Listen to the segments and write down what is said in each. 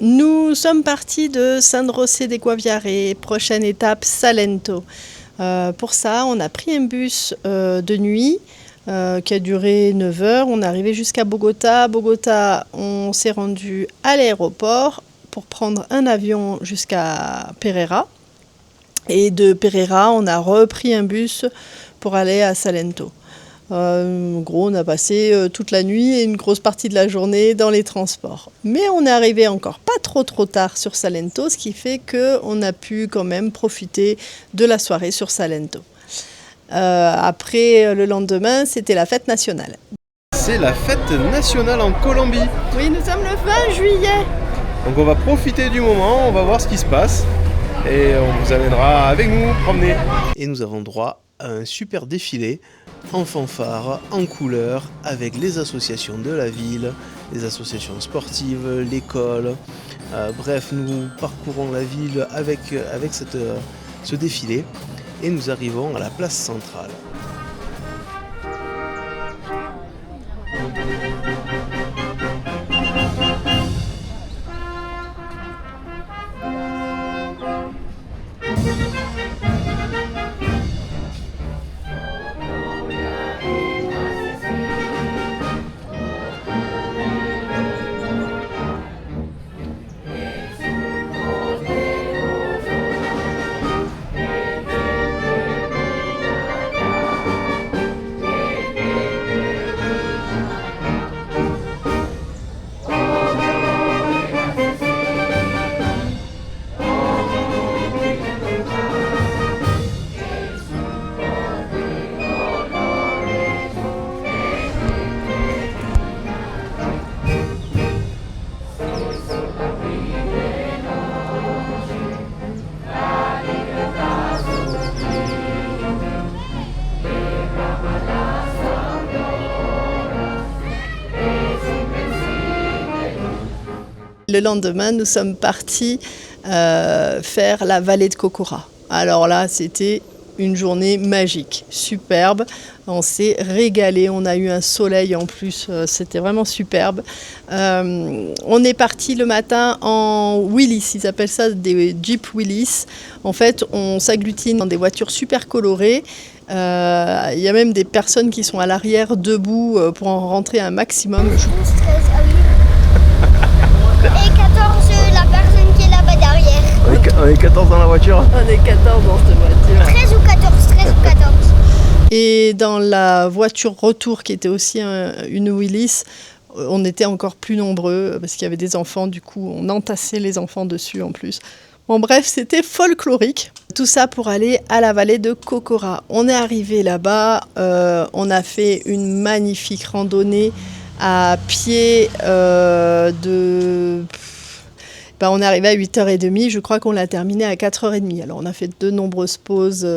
Nous sommes partis de San José de Guaviare, prochaine étape Salento. Pour ça, on a pris un bus de nuit qui a duré 9 heures. On est arrivé jusqu'à Bogota. Bogota, on s'est rendu à l'aéroport pour prendre un avion jusqu'à Pereira. Et de Pereira, on a repris un bus pour aller à Salento. En gros, on a passé toute la nuit et une grosse partie de la journée dans les transports. Mais on est arrivé encore pas trop tard sur Salento, ce qui fait qu'on a pu quand même profiter de la soirée sur Salento. Après, le lendemain, c'était la fête nationale. C'est la fête nationale en Colombie. Oui, nous sommes le 20 juillet. Donc on va profiter du moment, on va voir ce qui se passe et on vous amènera avec nous promener. Et nous avons droit à un super défilé en fanfare, en couleurs, avec les associations de la ville, les associations sportives, l'école. Bref, nous parcourons la ville avec ce défilé et nous arrivons à la place centrale. Le lendemain, nous sommes partis faire la vallée de Cocora. Alors là, c'était une journée magique, superbe. On s'est régalé, on a eu un soleil en plus, c'était vraiment superbe. On est parti le matin en Willys, ils appellent ça des Jeep Willys. En fait, on s'agglutine dans des voitures super colorées. Il y a même des personnes qui sont à l'arrière debout pour en rentrer un maximum. 12, 13, ah oui. Et 14, la personne qui est là-bas derrière. On est 14 dans la voiture. On est 14 dans cette voiture. 13 ou 14, 13 ou 14. Et dans la voiture retour qui était aussi une Willys, on était encore plus nombreux parce qu'il y avait des enfants, du coup on entassait les enfants dessus en plus. Bon bref, c'était folklorique. Tout ça pour aller à la vallée de Cocora. On est arrivé là-bas, on a fait une magnifique randonnée à pied on est arrivé à 8h30, je crois qu'on l'a terminé à 4h30. Alors on a fait de nombreuses pauses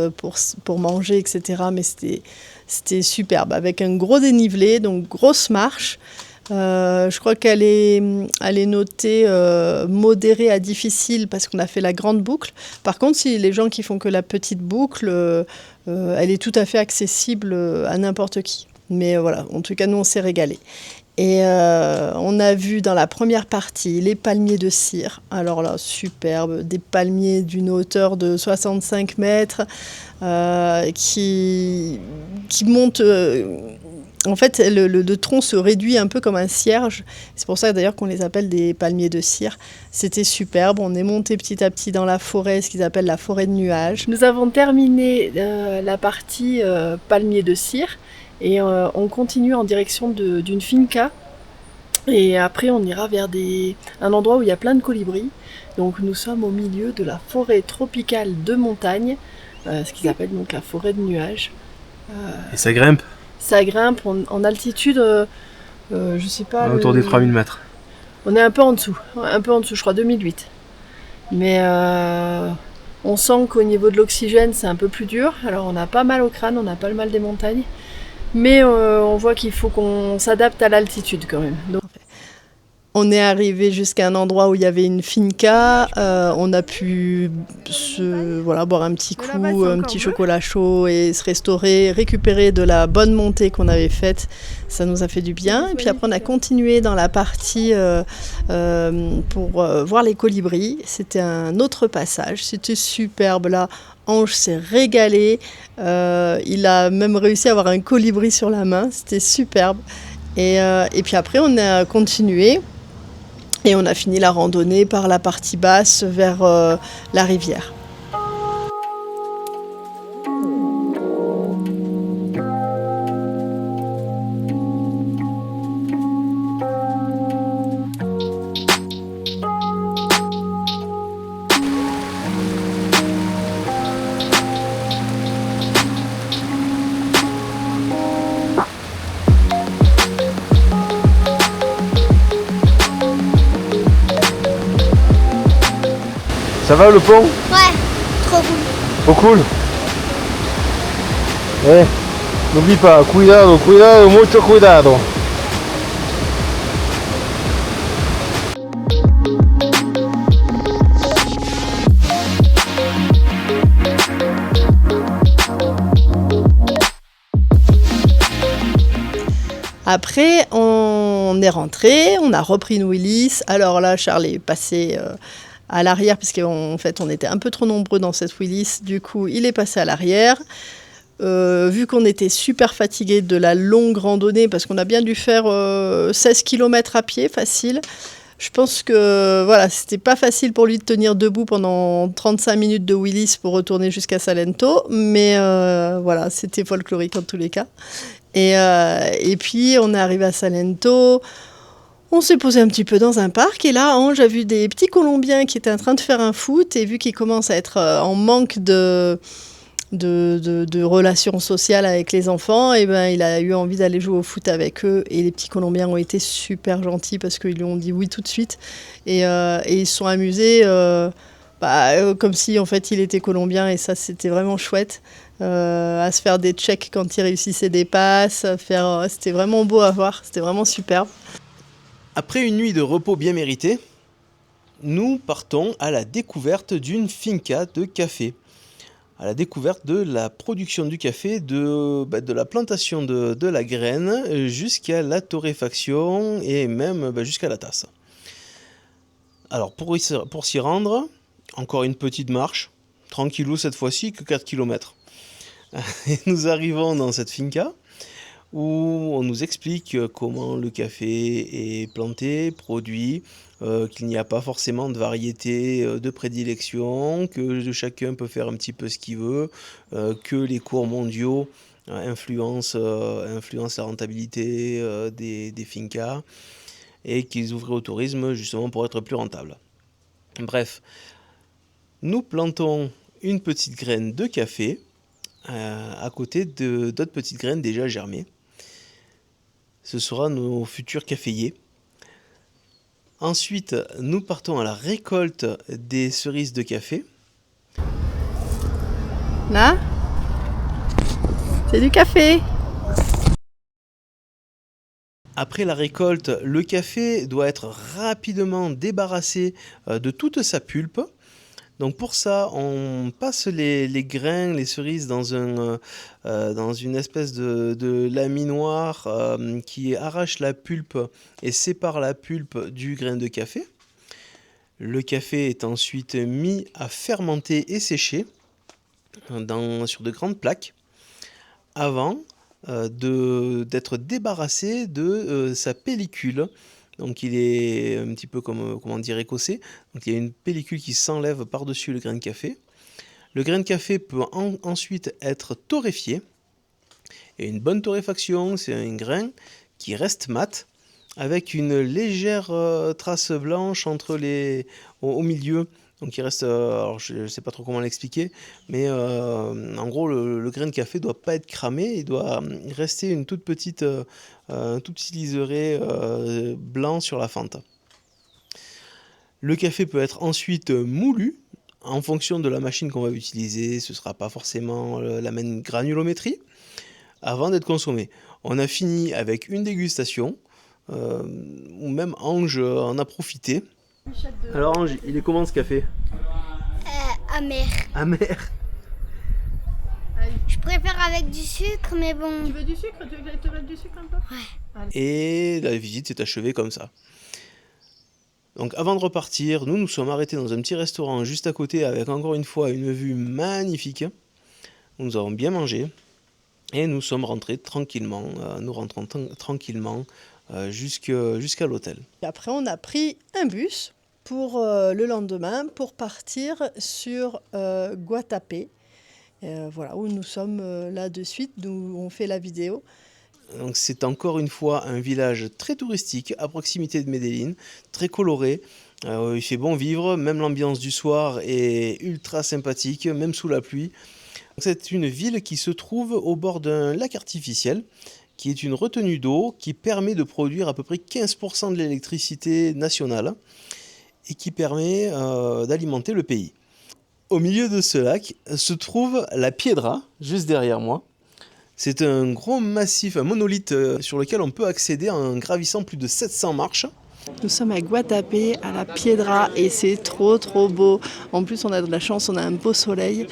pour manger, etc. Mais c'était superbe, avec un gros dénivelé, donc grosse marche. Je crois qu'elle est notée modérée à difficile parce qu'on a fait la grande boucle. Par contre, si les gens qui font que la petite boucle, elle est tout à fait accessible à n'importe qui. Mais voilà, en tout cas, nous, on s'est régalés. Et on a vu dans la première partie les palmiers de cire. Alors là, superbe, des palmiers d'une hauteur de 65 mètres qui montent. En fait, le tronc se réduit un peu comme un cierge. C'est pour ça d'ailleurs qu'on les appelle des palmiers de cire. C'était superbe. On est monté petit à petit dans la forêt, ce qu'ils appellent la forêt de nuages. Nous avons terminé la partie palmiers de cire. Et on continue en direction d'une finca. Et après, on ira vers un endroit où il y a plein de colibris. Donc, nous sommes au milieu de la forêt tropicale de montagne, ce qu'ils appellent donc la forêt de nuages. Et ça grimpe. Ça grimpe en altitude, je sais pas... Autour des 3000 mètres. On est un peu en dessous, je crois 2008. Mais on sent qu'au niveau de l'oxygène, c'est un peu plus dur. Alors, on a pas mal au crâne, on a pas le mal des montagnes. Mais on voit qu'il faut qu'on s'adapte à l'altitude quand même. Donc, On est arrivé jusqu'à un endroit où il y avait une finca. On a pu boire un petit coup, un petit chocolat chaud et se restaurer, récupérer de la bonne montée qu'on avait faite. Ça nous a fait du bien. Et puis après, on a continué dans la partie pour voir les colibris. C'était un autre passage. C'était superbe là. Ange s'est régalé. Il a même réussi à avoir un colibri sur la main. C'était superbe. Et puis après, on a continué. Et on a fini la randonnée par la partie basse vers la rivière. Ça va le pont? Ouais, trop cool. Trop cool. N'oublie pas, cuidado, cuidado, mucho cuidado. Après, on est rentré, on a repris une Willis. Alors là, Charles est passé à l'arrière, puisqu'en fait, on était un peu trop nombreux dans cette Willis. Du coup, il est passé à l'arrière. Vu qu'on était super fatigués de la longue randonnée, parce qu'on a bien dû faire 16 km à pied, facile. Je pense que voilà, c'était pas facile pour lui de tenir debout pendant 35 minutes de Willis pour retourner jusqu'à Salento. Mais voilà, c'était folklorique en tous les cas. Et puis, on est arrivé à Salento. On s'est posé un petit peu dans un parc. Et là, Ange a vu des petits Colombiens qui étaient en train de faire un foot. Et vu qu'ils commencent à être en manque de relations sociales avec les enfants, et ben, il a eu envie d'aller jouer au foot avec eux. Et les petits Colombiens ont été super gentils parce qu'ils lui ont dit oui tout de suite. Et ils se sont amusés comme si en fait il était colombien. Et ça, c'était vraiment chouette. À se faire des checks quand il réussissait des passes, c'était vraiment beau à voir, c'était vraiment superbe. Après une nuit de repos bien méritée, nous partons à la découverte d'une finca de café. À la découverte de la production du café, de la plantation de la graine jusqu'à la torréfaction et même jusqu'à la tasse. Alors pour s'y rendre, encore une petite marche, tranquillou cette fois-ci, que 4 km. Et nous arrivons dans cette finca où on nous explique comment le café est planté, produit, qu'il n'y a pas forcément de variété de prédilection, que chacun peut faire un petit peu ce qu'il veut, que les cours mondiaux influencent la rentabilité des fincas et qu'ils ouvraient au tourisme justement pour être plus rentables. Bref, nous plantons une petite graine de café à côté d'autres petites graines déjà germées. Ce sera nos futurs caféiers. Ensuite, nous partons à la récolte des cerises de café. Là, c'est du café. Après la récolte, le café doit être rapidement débarrassé de toute sa pulpe. Donc pour ça, on passe les grains, les cerises dans une espèce de laminoir qui arrache la pulpe et sépare la pulpe du grain de café. Le café est ensuite mis à fermenter et sécher sur de grandes plaques avant d'être débarrassé de sa pellicule. Donc il est un petit peu comme, comment dire, écossais. Donc il y a une pellicule qui s'enlève par-dessus le grain de café. Le grain de café peut ensuite être torréfié. Et une bonne torréfaction, c'est un grain qui reste mat, avec une légère trace blanche au milieu. Donc il reste, alors je ne sais pas trop comment l'expliquer, mais en gros le grain de café ne doit pas être cramé, il doit rester un tout petit liseré blanc sur la fente. Le café peut être ensuite moulu en fonction de la machine qu'on va utiliser, ce ne sera pas forcément la même granulométrie, avant d'être consommé. On a fini avec une dégustation ou même Ange en a profité. Alors Ange, il est comment ce café? Amer. Amer. Je préfère avec du sucre, mais bon. Tu veux du sucre? Tu veux que je te mette du sucre un peu? Ouais. Et la visite s'est achevée comme ça. Donc avant de repartir, nous sommes arrêtés dans un petit restaurant juste à côté avec encore une fois une vue magnifique. Nous avons bien mangé et nous sommes rentrés tranquillement, tranquillement jusqu'à l'hôtel. Et après, on a pris un bus pour le lendemain pour partir sur Guatapé. Voilà, où nous sommes là de suite, d'où on fait la vidéo. Donc c'est encore une fois un village très touristique à proximité de Medellín, très coloré. Il fait bon vivre, même l'ambiance du soir est ultra sympathique, même sous la pluie. C'est une ville qui se trouve au bord d'un lac artificiel, qui est une retenue d'eau qui permet de produire à peu près 15% de l'électricité nationale et qui permet d'alimenter le pays. Au milieu de ce lac se trouve la Piedra, juste derrière moi. C'est un gros massif, un monolithe sur lequel on peut accéder en gravissant plus de 700 marches. Nous sommes à Guatapé, à la Piedra, et c'est trop beau. En plus, on a de la chance, on a un beau soleil,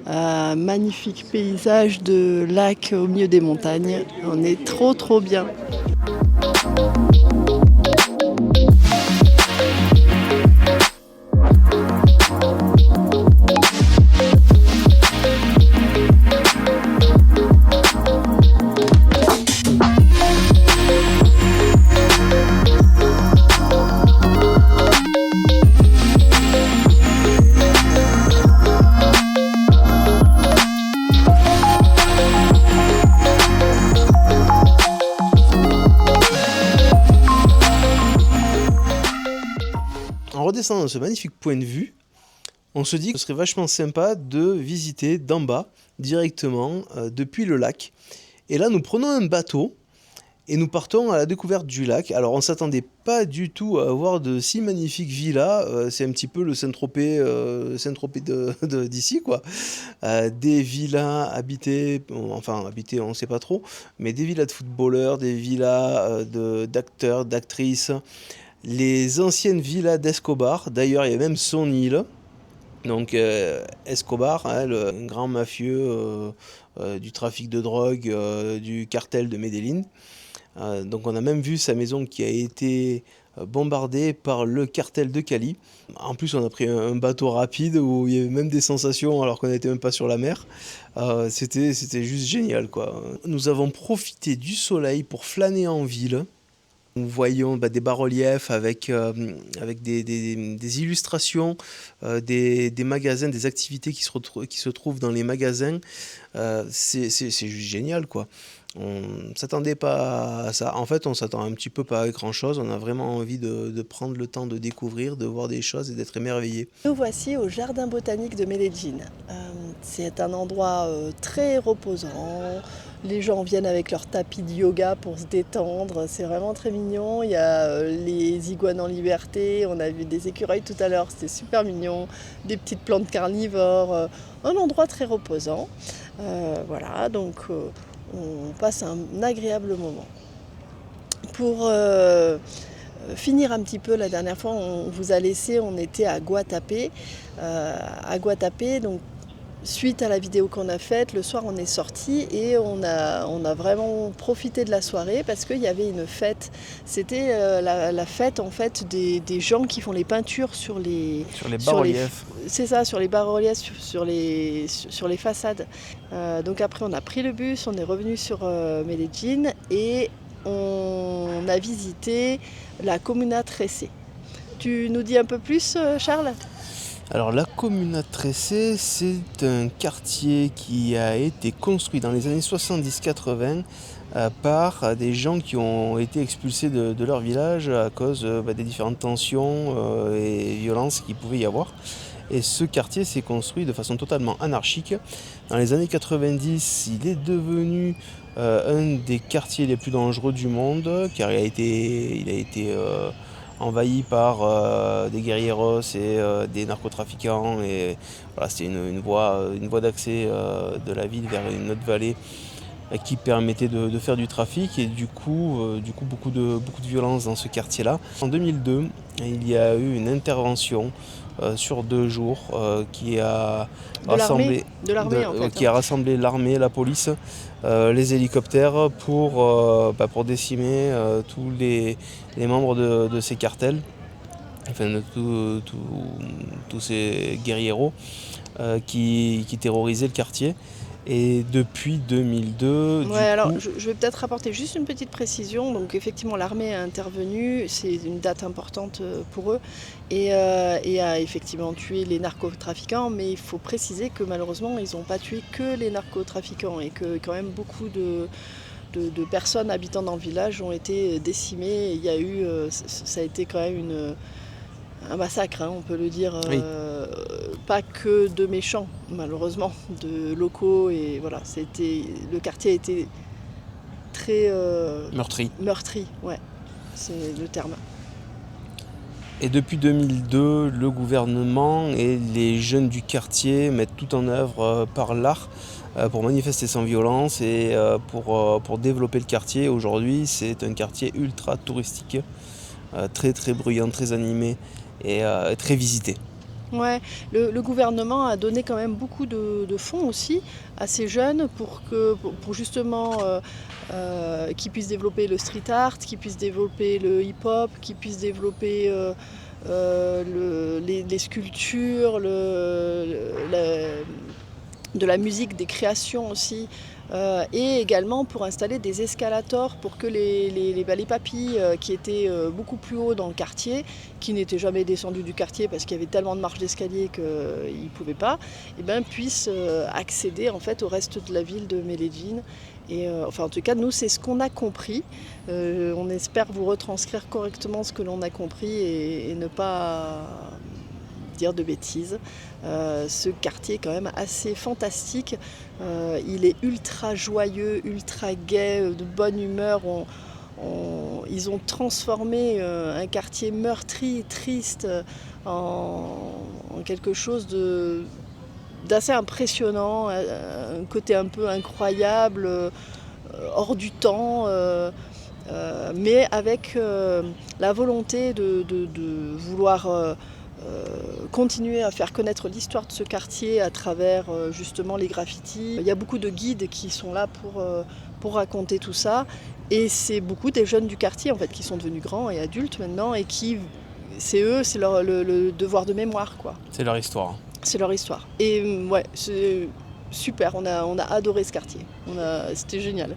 magnifique paysage de lac au milieu des montagnes. On est trop bien. En redescendant ce magnifique point de vue, on se dit que ce serait vachement sympa de visiter d'en bas directement depuis le lac. Et là, nous prenons un bateau et nous partons à la découverte du lac. Alors, on ne s'attendait pas du tout à avoir de si magnifiques villas. C'est un petit peu le Saint-Tropez d'ici, quoi. Des villas habitées, enfin habitées, on ne sait pas trop, mais des villas de footballeurs, des villas d'acteurs, d'actrices. Les anciennes villas d'Escobar, d'ailleurs il y a même son île, donc Escobar, hein, le grand mafieux du trafic de drogue, du cartel de Medellín. Donc on a même vu sa maison qui a été bombardée par le cartel de Cali. En plus on a pris un bateau rapide où il y avait même des sensations alors qu'on n'était même pas sur la mer. C'était juste génial, quoi. Nous avons profité du soleil pour flâner en ville. Nous voyons des bas-reliefs avec des illustrations, des magasins, des activités qui se trouvent dans les magasins. C'est juste génial, quoi. On ne s'attendait pas à ça. En fait, on s'attend un petit peu pas à grand-chose. On a vraiment envie de prendre le temps de découvrir, de voir des choses et d'être émerveillé. Nous voici au jardin botanique de Medellín. C'est un endroit très reposant. Les gens viennent avec leur tapis de yoga pour se détendre. C'est vraiment très mignon. Il y a les iguanes en liberté. On a vu des écureuils tout à l'heure. C'était super mignon. Des petites plantes carnivores. Un endroit très reposant. Voilà, donc on passe un agréable moment. Pour finir un petit peu, la dernière fois, on vous a laissé, on était à Guatapé. Donc, suite à la vidéo qu'on a faite, le soir on est sorti et on a vraiment profité de la soirée parce qu'il y avait une fête. C'était la fête en fait des gens qui font les peintures sur les bas-reliefs. C'est ça, sur les bas-reliefs, sur les façades. Donc après on a pris le bus, on est revenu sur Medellín et on a visité la Comuna 13. Tu nous dis un peu plus, Charles ? Alors la Comuna 13, c'est un quartier qui a été construit dans les années 70-80 par des gens qui ont été expulsés de leur village à cause des différentes tensions et violences qu'il pouvait y avoir. Et ce quartier s'est construit de façon totalement anarchique. Dans les années 90, il est devenu un des quartiers les plus dangereux du monde, car il a été envahi par des guerrilleros et des narcotrafiquants. Et voilà, c'était une voie d'accès de la ville vers une autre vallée qui permettait de faire du trafic et du coup beaucoup de violence dans ce quartier-là. En 2002, il y a eu une intervention sur 2 jours qui a rassemblé qui a rassemblé l'armée, la police, les hélicoptères pour décimer tous les membres de ces cartels, enfin de tous ces guérilleros qui terrorisaient le quartier. Et depuis 2002... Je vais peut-être apporter juste une petite précision. Donc effectivement, l'armée a intervenu, c'est une date importante pour eux, et a effectivement tué les narcotrafiquants, mais il faut préciser que malheureusement, ils n'ont pas tué que les narcotrafiquants, et que quand même beaucoup de personnes habitant dans le village ont été décimées. Il y a eu, ça a été quand même un massacre, on peut le dire, oui. Pas que de méchants, malheureusement, de locaux, et voilà, le quartier a été très meurtri, ouais, c'est le terme. Et depuis 2002, le gouvernement et les jeunes du quartier mettent tout en œuvre par l'art pour manifester sans violence et pour développer le quartier. Aujourd'hui, c'est un quartier ultra touristique, très très bruyant, très animé et très visité. Ouais, le gouvernement a donné quand même beaucoup de fonds aussi à ces jeunes pour justement qu'ils puissent développer le street art, qu'ils puissent développer le hip-hop, qu'ils puissent développer les sculptures, de la musique, des créations aussi. Et également pour installer des escalators pour que les papys qui étaient beaucoup plus haut dans le quartier, qui n'étaient jamais descendus du quartier parce qu'il y avait tellement de marches d'escalier qu'ils ne pouvaient pas, puissent accéder en fait au reste de la ville de Medellín. Et en tout cas, nous, c'est ce qu'on a compris. On espère vous retranscrire correctement ce que l'on a compris et ne pas dire de bêtises. Ce quartier est quand même assez fantastique. Il est ultra joyeux, ultra gai, de bonne humeur. Ils ont transformé un quartier meurtri, triste, en quelque chose d'assez impressionnant, un côté un peu incroyable, hors du temps, mais avec la volonté de vouloir continuer à faire connaître l'histoire de ce quartier à travers justement les graffitis. Il y a beaucoup de guides qui sont là pour raconter tout ça, et c'est beaucoup des jeunes du quartier en fait qui sont devenus grands et adultes maintenant, et c'est le devoir de mémoire, quoi. C'est leur histoire. C'est leur histoire. Et ouais, c'est super, on a adoré ce quartier. C'était génial.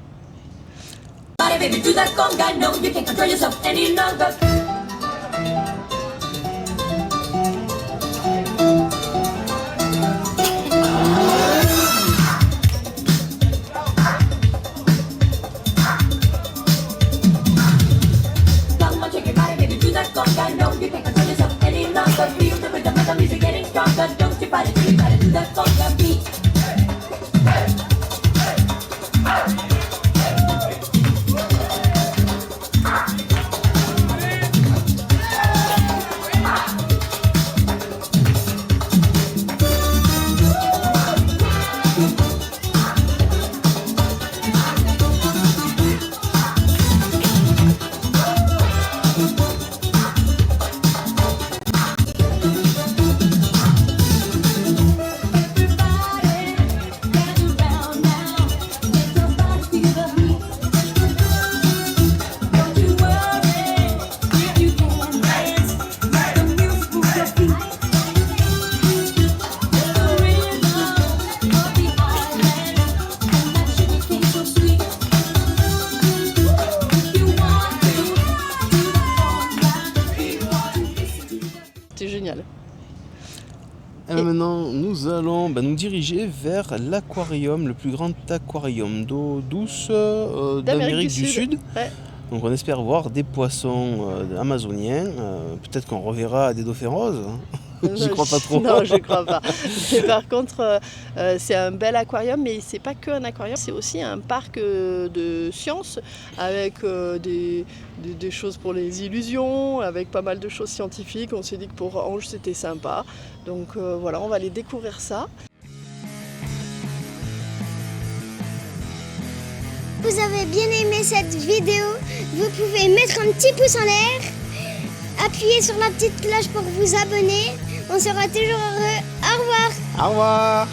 C'était génial. Et maintenant, nous allons nous diriger vers l'aquarium, le plus grand aquarium d'eau douce d'Amérique du Sud. Ouais. Donc on espère voir des poissons amazoniens. Peut-être qu'on reverra des dauphins roses. J'y crois pas trop. Non, je crois pas. Mais par contre, c'est un bel aquarium, mais c'est pas que un aquarium, c'est aussi un parc de sciences avec des choses pour les illusions, avec pas mal de choses scientifiques. On s'est dit que pour Ange, c'était sympa. Donc voilà, on va aller découvrir ça. vous avez bien aimé cette vidéo, vous pouvez mettre un petit pouce en l'air, appuyer sur la petite cloche pour vous abonner. On sera toujours heureux. Au revoir. Au revoir.